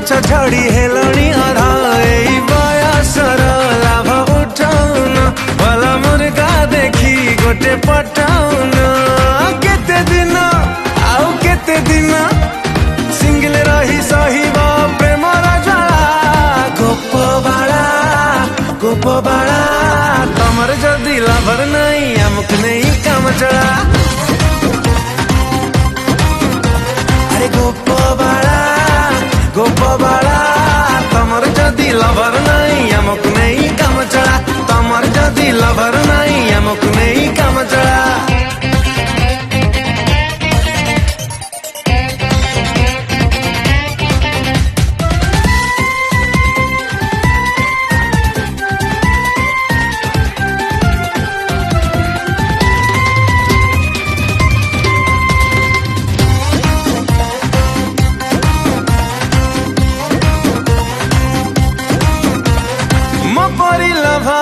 छड़ी हेलणी अधा एई बयसर लाभ उठाउन भला मुर्गा देखी गोटे पटाउन केते दिन आउ केते दिन सिंगल रही सहिब प्रेमर ज्वाला गोप बाला तमर जदि लभर नहीं आमुक नहीं काम चला अरे गोप बाला तमर जदि लभर नहीं आमुक नहीं काम चला तमर जदि लभर नहीं आमुक नहीं काम चला परी लभा